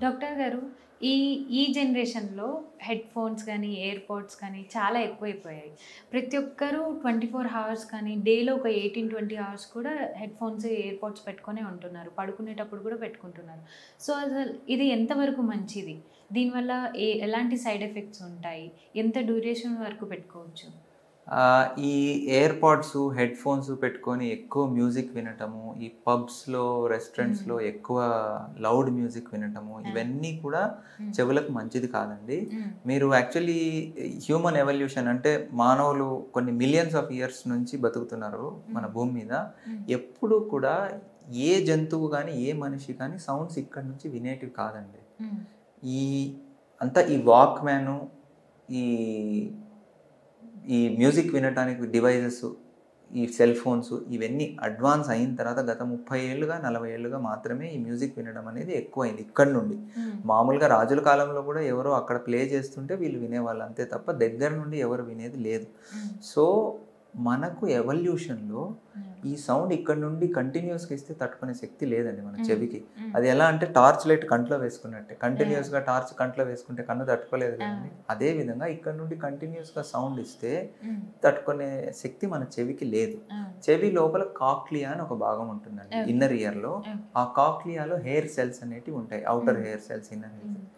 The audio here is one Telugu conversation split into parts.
డాక్టర్ గారు, ఈ ఈ జనరేషన్‌లో హెడ్‌ఫోన్స్ గానీ, ఎయిర్‌పోడ్స్ కానీ చాలా ఎక్కువైపోయాయి. ప్రతి ఒక్కరు 24 హవర్స్ కానీ, డేలో ఒక 18, 20 అవర్స్ కూడా హెడ్‌ఫోన్స్, ఎయిర్‌పోడ్స్ పెట్టుకొనే ఉంటున్నారు. పడుకునేటప్పుడు కూడా పెట్టుకుంటున్నారు. సో, అసలు ఇది ఎంతవరకు మంచిది? దీనివల్ల ఎలాంటి సైడ్ ఎఫెక్ట్స్ ఉంటాయి? ఎంత డ్యూరేషన్ వరకు పెట్టుకోవచ్చు? ఈ ఎయిర్‌పాడ్స్, హెడ్‌ఫోన్స్ పెట్టుకొని ఎక్కువ మ్యూజిక్ వినటము, ఈ పబ్స్‌లో, హ్మ్. రెస్టారెంట్స్‌లో ఎక్కువ లౌడ్ మ్యూజిక్ వినటము, ఆ! ఇవన్నీ కూడా హ్మ్. చెవులకు మంచిది కాదండి. హ్మ్. మీరు యాక్చువల్లీ హ్యూమన్ ఎవల్యూషన్ అంటే మానవులు కొన్ని మిలియన్స్ ఆఫ్ ఇయర్స్ నుంచి బతుకుతున్నారు మన హ్మ్. భూమి మీద. హ్మ్. ఎప్పుడు కూడా ఏ జంతువు గాని, ఏ మనిషి కానీ సౌండ్స్ ఇక్కడి నుంచి వినేటివి కాదండి. హ్మ్. ఈ అంతా ఈ వాక్‌మ్యాను, ఈ ఈ మ్యూజిక్ వినటానికి డివైజెస్, ఈ సెల్ ఫోన్స్ ఇవన్నీ అడ్వాన్స్ అయిన తర్వాత గత 30 ఏళ్లుగా, 40 ఏళ్లుగా మాత్రమే ఈ మ్యూజిక్ వినడం అనేది ఎక్కువైంది ఇక్కడి నుండి. హ్మ్. మామూలుగా రాజుల కాలంలో కూడా ఎవరో అక్కడ ప్లే చేస్తుంటే వీళ్ళు వినేవాళ్ళు అంతే తప్ప దగ్గర నుండి ఎవరు వినేది లేదు. హ్మ్. సో, మనకు ఎవల్యూషన్‌లో హ్మ్. ఈ సౌండ్ ఇక్కడి నుండి కంటిన్యూయస్‌గా ఇస్తే తట్టుకునే శక్తి లేదండి మన హ్మ్. చెవికి. హ్మ్. అది ఎలా అంటే టార్చ్ లైట్ కంట్లో వేసుకున్నట్టే. ఆ! కంటిన్యూయస్‌గా టార్చ్ కంట్లో వేసుకుంటే కన్ను తట్టుకోలేదు ఆ! కదండీ! అదే విధంగా ఇక్కడ నుండి కంటిన్యూయస్‌గా సౌండ్ ఇస్తే హ్మ్. తట్టుకునే శక్తి మన చెవికి లేదు. ఆ! చెవి లోపల కాక్లియా అని ఒక భాగం ఉంటుందండి. ఓకే. ఇన్నర్ ఇయర్‌లో. ఓకే. ఆ కాక్లియాలో హెయిర్ సెల్స్ అనేటివి ఉంటాయి. ఔటర్ హ్మ్. హెయిర్ సెల్స్, ఇన్నర్ హెయిర్ హ్మ్. సెల్స్.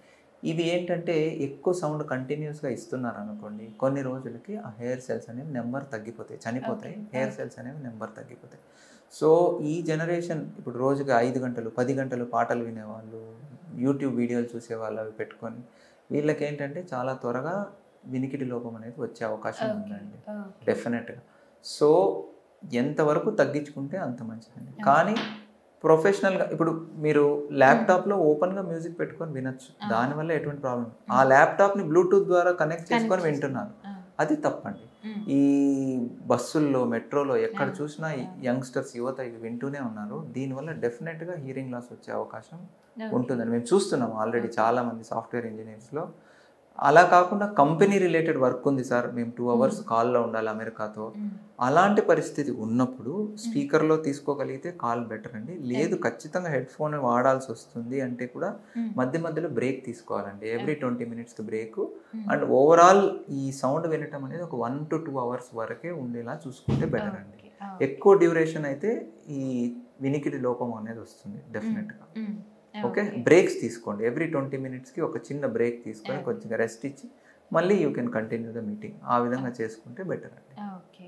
ఇవి ఏంటంటే ఎక్కువ సౌండ్ కంటిన్యూయస్‌గా ఇస్తున్నారనుకోండి, కొన్ని రోజులకి ఆ హెయిర్ సెల్స్ అనేవి నంబర్ తగ్గిపోతాయి. ఓకే. చనిపోతాయి. Hair okay. సెల్స్ అనేవి నంబర్ తగ్గిపోతాయి. సో, ఈ జనరేషన్ ఇప్పుడు రోజుకి 5 గంటలు, 10 గంటలు పాటలు వినేవాళ్ళు, యూట్యూబ్ వీడియోలు చూసేవాళ్ళు అవి పెట్టుకొని, వీళ్ళకేంటంటే చాలా త్వరగా వినికిడి లోపం అనేది వచ్చే అవకాశం ఓకే. ఉందండి. ఓకే. డెఫినెట్‌గా. సో, ఎంతవరకు తగ్గించుకుంటే అంత మంచిదండి. ఆ! కానీ ప్రొఫెషనల్‌గా ఇప్పుడు మీరు హ్మ్. ల్యాప్‌టాప్‌లో ఓపెన్‌గా మ్యూజిక్ పెట్టుకొని వినొచ్చు. ఆ! దానివల్ల ఎటువంటి ప్రాబ్లమ్ ఆ హ్మ్. ల్యాప్‌టాప్‌ని బ్లూటూత్ ద్వారా కనెక్ట్ చేసుకొని కనెక్ట్ చేసుకున్నాం. వింటున్నారు. ఆ! అది తప్పండి. హ్మ్. ఈ బస్సుల్లో, మెట్రోలో ఆ! ఎక్కడ చూసినా ఆ! యంగ్‌స్టర్స్ యువత ఇవి వింటూనే ఉన్నారు. దీనివల్ల డెఫినెట్‌గా హియరింగ్ లాస్ వచ్చే అవకాశం ఓకే. ఉంటుందండి. మేము చూస్తున్నాం ఆల్రెడీ ఓకే. చాలామంది సాఫ్ట్‌వేర్ ఇంజినీర్స్‌లో. అలా కాకుండా కంపెనీ రిలేటెడ్ వర్క్ ఉంది సార్. మేము 2 హ్మ్. అవర్స్ కాల్‌లో ఉండాలి అమెరికాతో. హ్మ్. అలాంటి పరిస్థితి ఉన్నప్పుడు హ్మ్. స్పీకర్‌లో తీసుకోగలిగితే కాల్ బెటర్ అండి. లేదు ఓకే. ఖచ్చితంగా హెడ్‌ఫోన్ వాడాల్సొస్తుంది అంటే కూడా హ్మ్. మధ్య మధ్యలో బ్రేక్ తీసుకోవాలండి. Every okay. 20 మినిట్స్‌కి బ్రేకు. హ్మ్. అండ్ ఓవరాల్ ఈ సౌండ్ వినటం అనేది ఒక 1-2 అవర్స్ వరకే ఉండేలా చూసుకుంటే బెటర్ అండి. ఓకే. ఓకే. ఎక్కువ డ్యూరేషన్ అయితే ఈ వినికిడి లోపం అనేది వస్తుంది హ్మ్. డెఫినెట్‌గా. హ్మ్. ఓకే. ఓకే. బ్రేక్స్ తీసుకోండి. ఎవ్రీ 20 మినిట్స్‌కి ఒక చిన్న బ్రేక్ తీసుకొని ఓకే. కొద్దిగా రెస్ట్ ఇచ్చి మళ్ళీ you can continue the meeting. ఆ విధంగా చేసుకుంటే బెటర్ అండి. ఓకే.